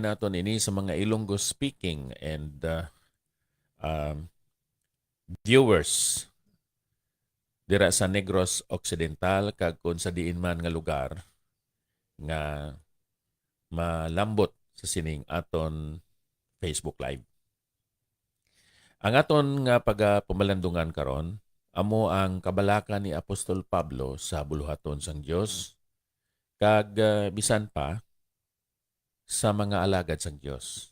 naton ini sa mga Ilonggo speaking and um, viewers dira sa Negros Occidental kag kun sa diin man nga lugar nga malambot sa sining aton Facebook Live. Ang aton nga pamalandungan karon amo ang kabalaka ni Apostol Pablo sa buluhaton sang Dios kag bisan pa sa mga alagad sang Dios.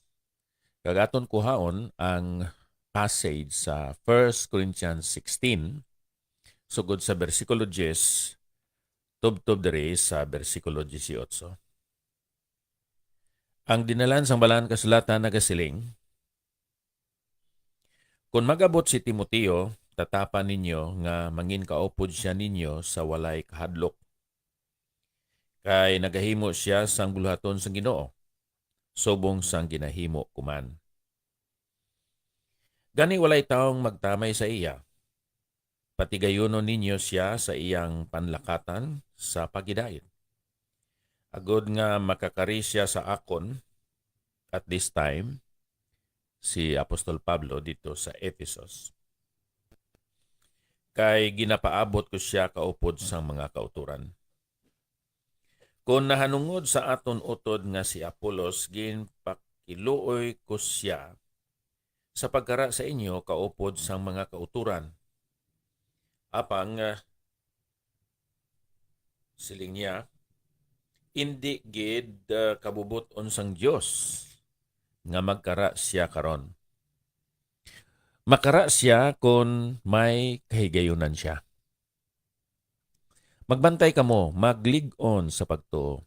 Kag aton kuhaon ang passage sa 1 Corinthians 16 sugod sa bersikulo 10 tubtob diri sa bersikulo 18. Ang dinalan sang balaan kasulatan nagasiling, kung magabot si Timoteo, tatapan ninyo nga mangin kaupod siya ninyo sa walay kahadlok. Kay nagahimo siya sang buluhaton sang Ginoo, subong sang ginahimo kuman. Gani walay taong magtamay sa iya. Patigayunon ninyo siya sa iyang panlakatan sa pagidait. Agod nga makakari siya sa akon at this time, si Apostol Pablo dito sa Ephesus. Kay ginapaabot ko siya kaupod sang mga kauturan. Kung nahanungod sa aton utod nga si Apolos, ginpakiluoy ko siya sa pagkara sa inyo kaupod sang mga kauturan. Apang siling niya, hindi gid kabubuton sang Dios nga magkara siya karon. Makara siya kung may kahigayunan siya. Magbantay kamo, maglig-on sa pagtuo,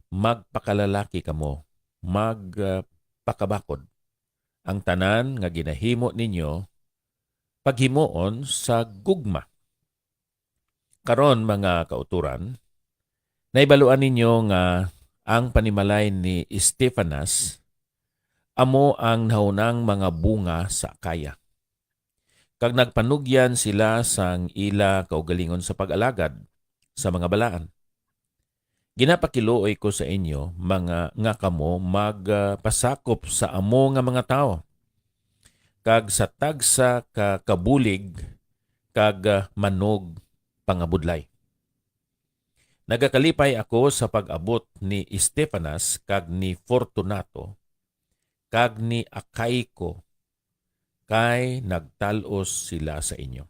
magpakalalaki kamo, magpakabakod. Ang tanan nga ginahimo ninyo, paghimuon sa gugma. Karon mga kauturan, naibaluan ninyo nga ang panimalay ni Stephanas amo ang naunang mga bunga sa Akaya. Kag nagpanugyan sila sang ila kaugalingon sa pag-alagad sa mga balaan. Ginapakiluoy ko sa inyo mga nga kamo magpasakop sa amo nga mga tao. Kag sa tagsa ka kabulig kag manog pangabudlay. Nagakalipay ako sa pag-abot ni Stephanas kag ni Fortunato kag ni Achaiko kay nagtalos sila sa inyo.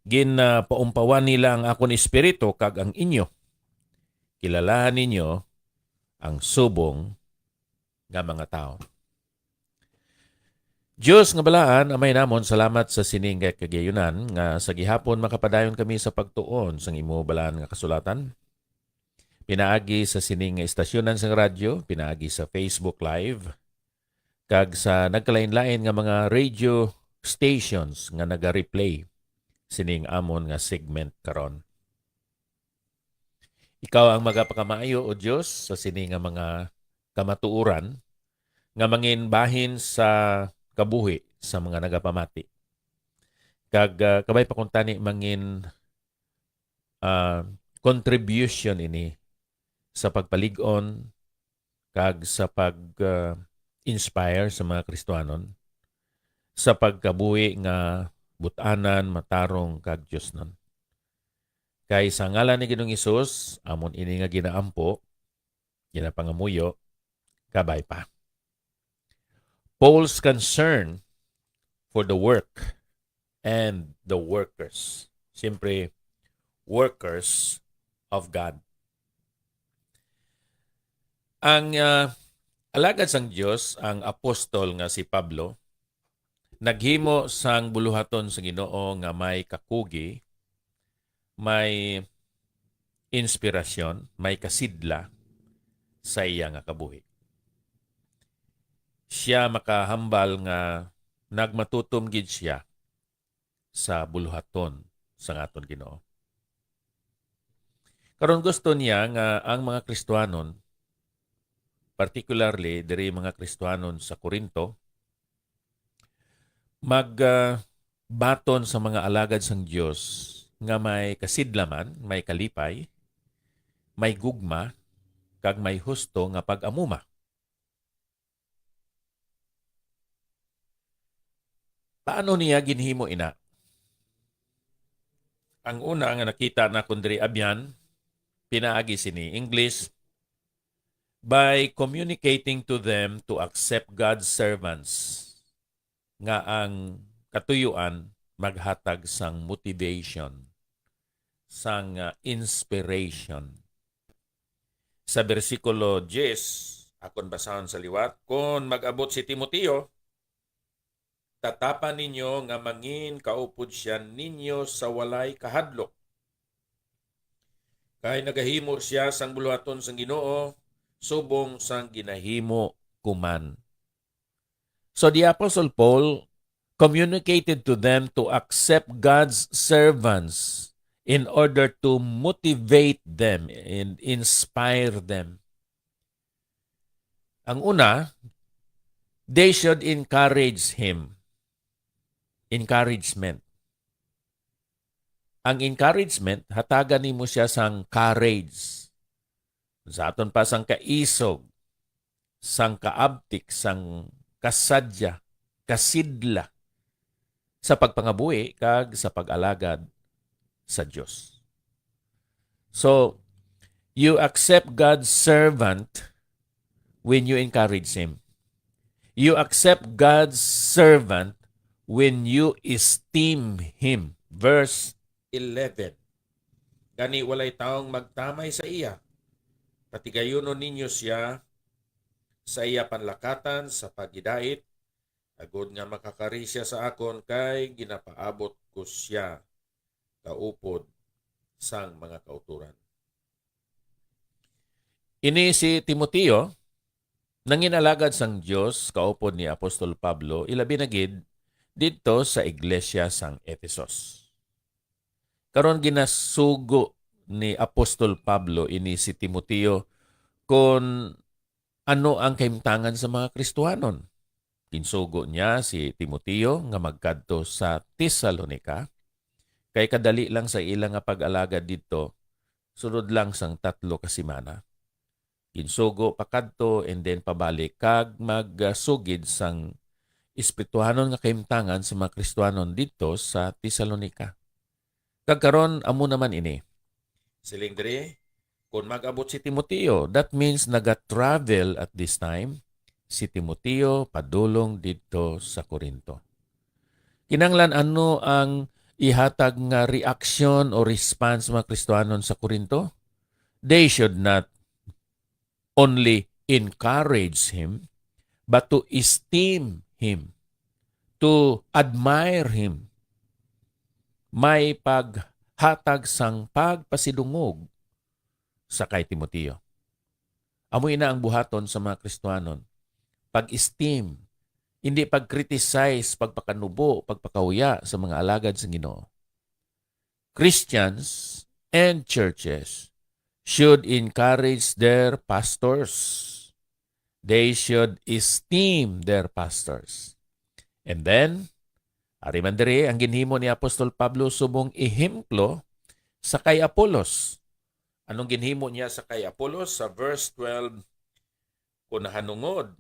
Ginpaumpawan nila ang akon espiritu kag ang inyo. Kilalahan ninyo ang subong nga mga tao. Diyos nga balaan, amay namon, salamat sa sining kagayunan nga sa gihapon makapadayon kami sa pagtuon sang imo balaan nga kasulatan. Pinaagi sa sining nga istasyonan sang radyo, pinaagi sa Facebook Live, kag sa nagkalain-lain nga mga radio stations nga naga-replay sining amon nga segment karon. Ikaw ang magapakamaayo o Diyos sa sining nga mga kamatuuran nga mangin bahin sa kabuhi sa mga nagapamati. Kag kabay pa kung tani mangin contribution ini sa pagpalig-on kag sa pag-inspire sa mga Kristiyanon sa pagkabuhi nga butanan, matarong kag Diyos nun. Kay sa ngalan ni Ginoong Hesus, amon ini nga ginaampo, ginapangamuyo, kabay pa. Paul's concern for the work and the workers. Siyempre, workers of God. Ang alagad sang Dios, ang apostol nga si Pablo, naghimo sang buluhaton sa Ginoo nga may kakugi, may inspirasyon, may kasidla sa iya nga kabuhi. Siya makahambal nga nagmatutom gid siya sa buluhaton sa aton Ginoo. Karon gusto niya nga ang mga Kristiyanon, particularly diri mga Kristiyanon sa Korinto, magbaton sa mga alagad sang Dios nga may kasidlaman, may kalipay, may gugma, kag may husto nga pag-amuma. Paano niya ginhimo ina? Ang una nga nakita na kundri abyan, pinaagi sini English, by communicating to them to accept God's servants nga ang katuyuan maghatag sang motivation, sang inspiration. Sa bersikulo 10, akon basahon sa liwat, kung mag-abot si Timoteo, tatapan ninyo nga mangin kaupod siya ninyo sa walay kahadlok. Kay nagahimo siya sang buluhaton sang Ginoo, subong sang ginahimo kuman. So the Apostle Paul communicated to them to accept God's servants in order to motivate them and inspire them. Ang una, they should encourage him. Encouragement. Ang encouragement, hatagan nimo siya sang courage. Sa aton pa sang kaisog, sang kaabtik, sang kasadya, kasidla sa pagpangabuhi kag sa pag-alagad sa Dios. So, you accept God's servant when you encourage him. You accept God's servant when you esteem him. Verse 11. Gani walay taong magtamay sa iya. Patigayunon ninyo siya sa iya panlakatan sa pagidait, agod nga makakari siya sa akon kay ginapaabot ko siya kaupod sang mga kauturan. Ini si Timoteo, nanginalagad sang Dios kaupod ni Apostol Pablo, ilabi na gid dito sa iglesia sang Ephesus. Karon ginasugo ni Apostol Pablo ini si Timoteo kung ano ang kahimtangan sa mga Kristohanon. Kinsugo niya si Timoteo nga magkadto sa Tesalonica, kay kadali lang sa ilang nga pag-alagad dito, sunod lang sang 3 ka semana. Kinsugo pakadto and then pabalik kag magsugid sang espirituhanon nga kahimtangan sa mga Kristohanon dito sa Tesalonica. Kagkaron amo naman ini. Siling diri, kung mag-abot si Timoteo, that means naga-travel at this time si Timoteo padulong dito sa Corinto. Kinanglan ano ang ihatag nga reaction o response mga Kristohanon sa Corinto? They should not only encourage him, but to esteem him, to admire him. May paghatag sang pagpasidungog sa kay Timoteo. Amoy na ang buhaton sa mga Kristohanon. Pag-esteem, hindi pag-criticize, pagpakanubo, pagpakahuya sa mga alagad sa Ginoo. Christians and churches should encourage their pastors. They should esteem their pastors. And then, ariman diri ang ginhimo ni Apostol Pablo subong ehemplo sa kay Apolos. Anong ginhimo niya sa kay Apolos? Sa verse 12, kung nahanungod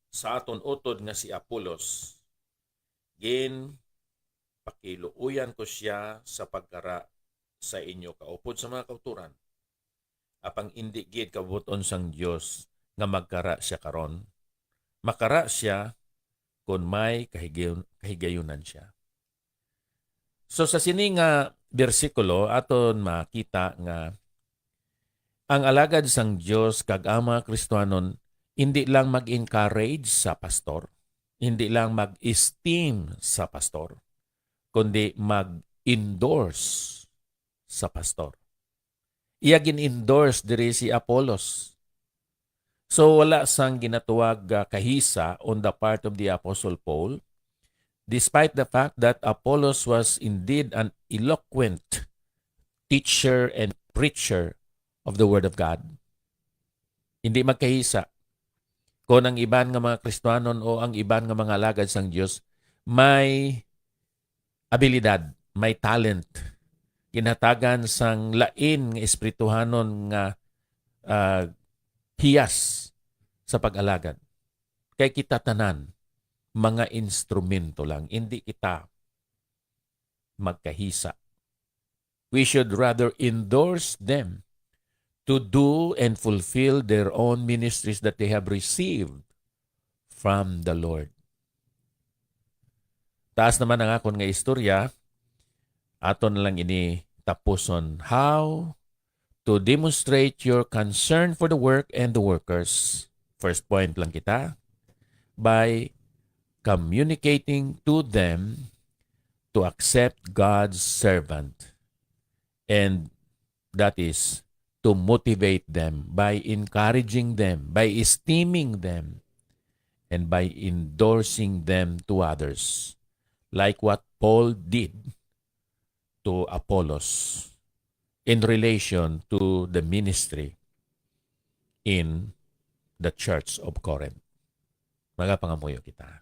sa aton utod nga si Apolos, pakiluuyan ko siya sa pagkara sa inyo kaupod sa mga kauturan. Apang indi gid kabuton sang Dios nga magkara siya karon. Makara siya kung may kahigayunan siya. So sa sini nga bersikulo aton makita nga ang alagad sang Dios kag ama Kristohanon hindi lang mag-encourage sa pastor, hindi lang mag-esteem sa pastor, kundi mag-endorse sa pastor. Iya gin-endorse diri si Apollos. So wala sang ginatuwag kahisa on the part of the Apostle Paul, despite the fact that Apollos was indeed an eloquent teacher and preacher of the Word of God. Hindi magkahisa. Kung ang iban nga mga Kristohanon o ang iban nga mga alagad sang Dios may abilidad, may talent, ginatagan sang lain nga espirituhanon nga hiyas sa pag-alagad. Kay kita tanan mga instrumento lang. Hindi kita magkahisa. We should rather endorse them to do and fulfill their own ministries that they have received from the Lord. Taas naman ang akon nga istorya, aton lang ini tapuson. How to demonstrate your concern for the work and the workers. First point lang kita, by communicating to them to accept God's servant. And that is to motivate them by encouraging them, by esteeming them, and by endorsing them to others. Like what Paul did to Apollos in relation to the ministry in the Church of Corinth. Mga pangamuyo kita.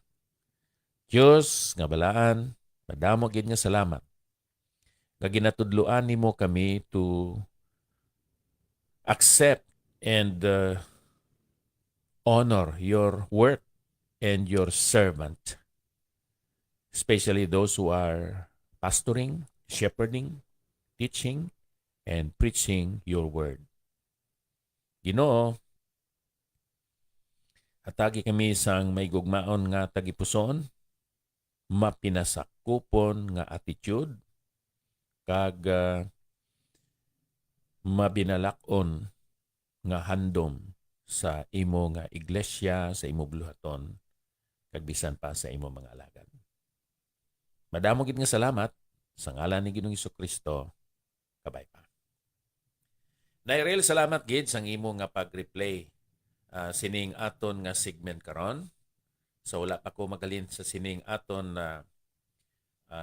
Diyos, nga balaan, madamo gid nga salamat. Nga ginatudloan nimo kami to accept and honor your work and your servant. Especially those who are pastoring, shepherding, teaching, and preaching your word. Ginoo, hatagi kami sang may gugmaon nga tagipuson, mapinasakupon nga attitude, kag mabinalakon nga handom sa imo nga iglesia, sa imo buluhaton, kag bisan pa sa imo mga alagad. Madamo gid nga salamat sa ngalan ni Ginoong Jesucristo. Kabay pa. Nairel salamat gid sang imo nga pag-replay sining aton nga segment karon. So wala pa ko magalin sa sining aton na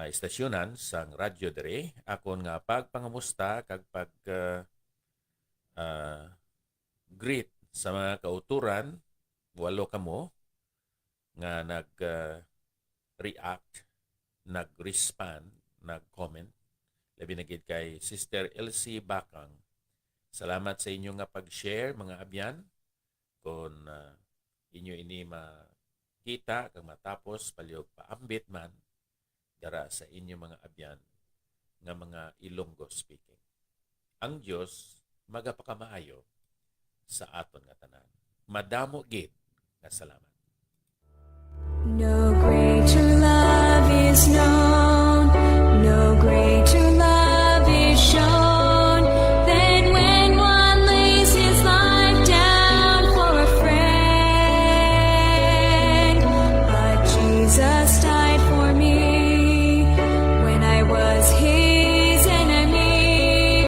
istasyonan sang radyo dere. Akon nga pagpangamusta kag pag greet sa mga kauturan, walo kamo nga nag-react, nag-respond, nag-comment. Labi na gid kay Sister Elsie Bakang. Salamat sa inyo nga pag-share mga abyan. Kung inyo ini makita kag matapos palihog paambit man dara sa inyo mga abyan nga mga Ilonggo speaking. Ang Dios magapakamaayo sa aton nga tanan. Madamo gid nga salamat. No greater love is known.